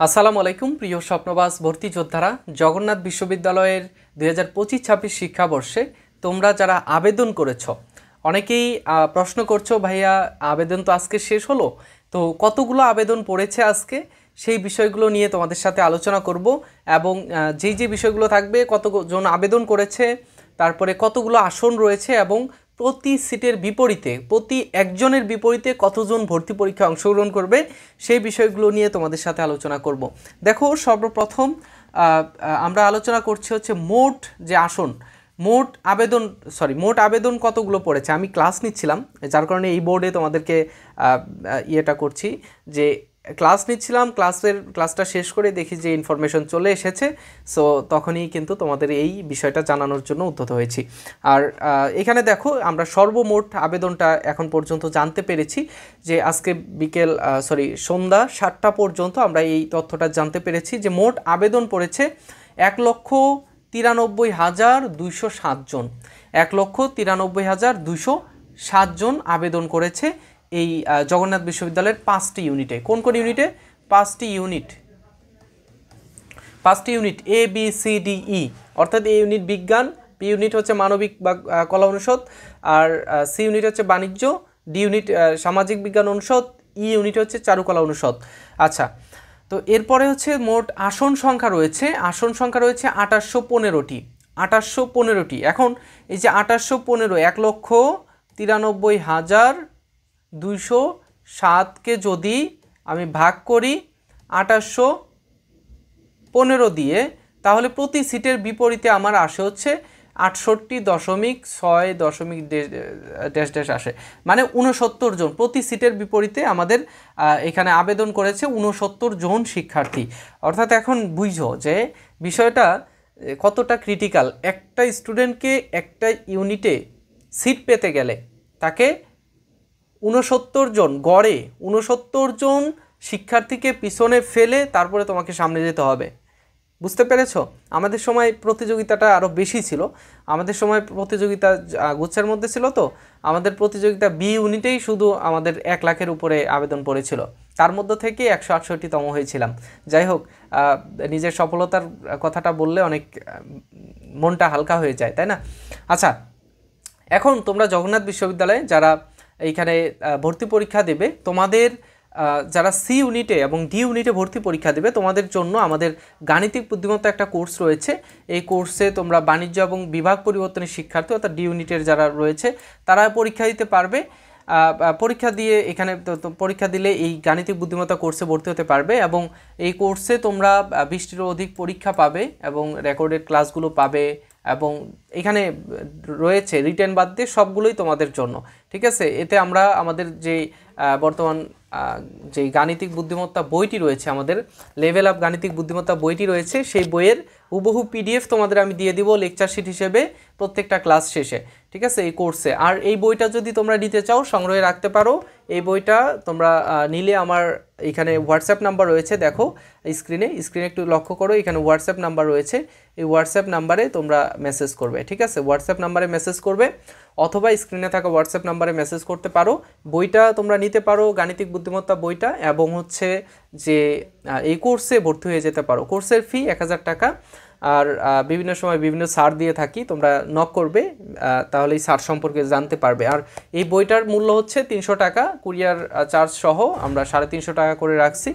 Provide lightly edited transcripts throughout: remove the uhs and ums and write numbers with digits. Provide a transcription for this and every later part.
আসসালামু আলাইকুম প্রিয় স্বপ্নবাস ভর্তি যোদ্ধারা। জগন্নাথ বিশ্ববিদ্যালয়ের 2025-26 শিক্ষাবর্ষে তোমরা যারা আবেদন করেছ, অনেকেই প্রশ্ন করছো, ভাইয়া আবেদন তো আজকে শেষ হলো, তো কতগুলো আবেদন পড়েছে আজকে, সেই বিষয়গুলো নিয়ে তোমাদের সাথে আলোচনা করব। এবং যে বিষয়গুলো থাকবে, কতজন আবেদন করেছে, তারপরে কতগুলো আসন রয়েছে, এবং প্রতি সিটের বিপরীতে, প্রতি একজনের বিপরীতে কতজন ভর্তি পরীক্ষায় অংশগ্রহণ করবে, সেই বিষয়গুলো নিয়ে তোমাদের সাথে আলোচনা করব। দেখো, সর্বপ্রথম আমরা আলোচনা করছি হচ্ছে মোট যে আসন, মোট আবেদন কতগুলো পড়েছে। আমি ক্লাস নিচ্ছিলাম, যার কারণে এই বোর্ডে তোমাদেরকে ইয়েটা করছি, যে ক্লাস নিচ্ছিলাম, ক্লাসটা শেষ করে দেখি যে ইনফরমেশন চলে এসেছে। সো তখনই কিন্তু তোমাদের এই বিষয়টা জানানোর জন্য উদ্যত হয়েছি। আর এখানে দেখো, আমরা সর্বমোট আবেদনটা এখন পর্যন্ত জানতে পেরেছি, যে আজকে সন্ধ্যা 7টা পর্যন্ত আমরা এই তথ্যটা জানতে পেরেছি, যে মোট আবেদন পড়েছে 1,93,207 জন। 1,93,207 জন আবেদন করেছে এই জগন্নাথ বিশ্ববিদ্যালয়ের 5টি ইউনিটে। কোন কোন ইউনিটে? 5টি unit A B C D E, অর্থাৎ এ ইউনিট বিজ্ঞান, বি ইউনিট হচ্ছে মানবিক বা কলা অনুষদ, আর সি ইউনিট হচ্ছে বাণিজ্য, ডি ইউনিট সামাজিক বিজ্ঞান অনুষদ, ই ইউনিট হচ্ছে চারুকলা অনুষদ। আচ্ছা, তো এরপরে হচ্ছে মোট আসন সংখ্যা রয়েছে 2815টি। এখন এই যে 2815, 1,93,207কে যদি আমি ভাগ করি 2815 দিয়ে, তাহলে প্রতি সিটের বিপরীতে আমার আসে হচ্ছে 68.6 আসে, মানে 69 জন। প্রতি সিটের বিপরীতে আমাদের এখানে আবেদন করেছে 69 জন শিক্ষার্থী। অর্থাৎ এখন বুঝো যে বিষয়টা কতটা ক্রিটিক্যাল। একটা স্টুডেন্টকে একটা ইউনিটে সিট পেতে গেলে তাকে 69 জন, গড়ে 69 জন শিক্ষার্থীকে পিছনে ফেলে তারপরে তোমাকে সামনে যেতে হবে। বুঝতে পেরেছো? আমাদের সময় প্রতিযোগিতাটা আরও বেশি ছিল। আমাদের সময় প্রতিযোগিতা গুচ্ছের মধ্যে ছিল, তো আমাদের প্রতিযোগিতা বি ইউনিটেই শুধু আমাদের 1 লাখের উপরে আবেদন পড়েছিল, তার মধ্য থেকে 168তম হয়েছিলাম। যাই হোক, নিজের সফলতার কথাটা বললে অনেক মনটা হালকা হয়ে যায়, তাই না? আচ্ছা, এখন তোমরা জগন্নাথ বিশ্ববিদ্যালয়ে যারা এইখানে ভর্তি পরীক্ষা দেবে, তোমাদের যারা সি ইউনিটে এবং ডি ইউনিটে ভর্তি পরীক্ষা দেবে, তোমাদের জন্য আমাদের গাণিতিক বুদ্ধিমত্তা একটা কোর্স রয়েছে। এই কোর্সে তোমরা বাণিজ্য এবং বিভাগ পরিবর্তনের শিক্ষার্থী, অর্থাৎ ডি ইউনিটের যারা রয়েছে, তারা পরীক্ষা দিতে পারবে। পরীক্ষা দিয়ে এখানে পরীক্ষা দিলে এই গাণিতিক বুদ্ধিমত্তা কোর্সে ভর্তি হতে পারবে, এবং এই কোর্সে তোমরা 20টিরও অধিক পরীক্ষা পাবে এবং রেকর্ডেড ক্লাসগুলো পাবে, এবং এখানে রয়েছে রিটেন বাদ দিয়ে সবগুলোই তোমাদের জন্য, ঠিক আছে? এতে আমরা আমাদের যে বর্তমান যে গাণিতিক বুদ্ধিমত্তা বইটি রয়েছে, আমাদের লেভেল আপ গাণিতিক বুদ্ধিমত্তা বইটি রয়েছে, সেই বইয়ের হুবহু পিডিএফ তোমাদের আমি দিয়ে দিব লেকচার শিট হিসেবে প্রত্যেকটা ক্লাস শেষে, ঠিক আছে, এই কোর্সে। আর এই বইটা যদি তোমরা নিতে চাও, সংগ্রহে রাখতে পারো। এই বইটা তোমরা নিলে আমার এখানে হোয়াটসঅ্যাপ নাম্বার রয়েছে, দেখো স্ক্রিনে একটু লক্ষ্য করো, এখানে হোয়াটসঅ্যাপ নাম্বার রয়েছে। এই হোয়াটসঅ্যাপ নাম্বারে তোমরা মেসেজ করবে, ঠিক আছে? হোয়াটসঅ্যাপ নাম্বারে মেসেজ করবে, অথবা স্ক্রিনে থাকা হোয়াটসঅ্যাপ নাম্বারে মেসেজ করতে পারো। বইটা তোমরা নিতে পারো, গাণিতিক বুদ্ধিমত্তা বইটা, এবং হচ্ছে যে এই কোর্সে ভর্তি হয়ে যেতে পারো। কোর্সের ফি 1000 টাকা। আর বিভিন্ন সময় বিভিন্ন ছাড় দিয়ে থাকি, তোমরা নক করবে, তাহলে এই ছাড় সম্পর্কে জানতে পারবে। আর এই বইটার মূল্য হচ্ছে 300 টাকা, কুরিয়ার চার্জ সহ আমরা 350 টাকা করে রাখছি।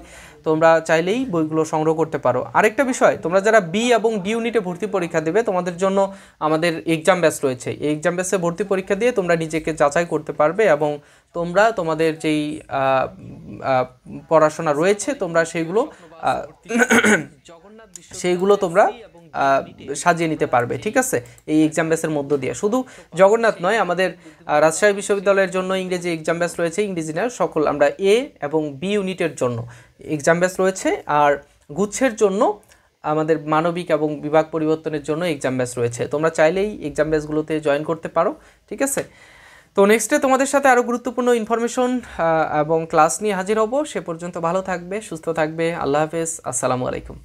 তোমরা চাইলেই বইগুলো সংগ্রহ করতে পারো। আরেকটা বিষয়, তোমরা যারা বি এবং ডি ইউনিটে ভর্তি পরীক্ষা দেবে, তোমাদের জন্য আমাদের এক্সাম ব্যাচ রয়েছে। এই এক্সাম ব্যাচে ভর্তি পরীক্ষা দিয়ে তোমরা নিজেকে যাচাই করতে পারবে, এবং তোমরা তোমাদের যেই পড়াশোনা রয়েছে, তোমরা সেইগুলো তোমরা সাজিয়ে নিতে পারবে, ঠিক আছে, এই এক্সাম ব্যাচের মধ্য দিয়ে। শুধু জগন্নাথ নয়, আমাদের রাজশাহী বিশ্ববিদ্যালয়ের জন্য ইংরেজি এক্সাম ব্যাচ রয়েছে, ইংরেজি না সকল আমরা এ এবং বি ইউনিটের জন্য এক্সাম ব্যাচ রয়েছে। আর গুচ্ছের জন্য আমাদের মানবিক এবং বিভাগ পরিবর্তনের জন্য এক্সাম ব্যাচ রয়েছে। তোমরা চাইলেই এক্সাম ব্যাচগুলোতে জয়েন করতে পারো, ঠিক আছে? তো নেক্সটে তোমাদের সাথে আরও গুরুত্বপূর্ণ ইনফরমেশন এবং ক্লাস নিয়ে হাজির হব। সে পর্যন্ত ভালো থাকবে, সুস্থ থাকবে। আল্লাহ হাফেজ, আসসালামু আলাইকুম।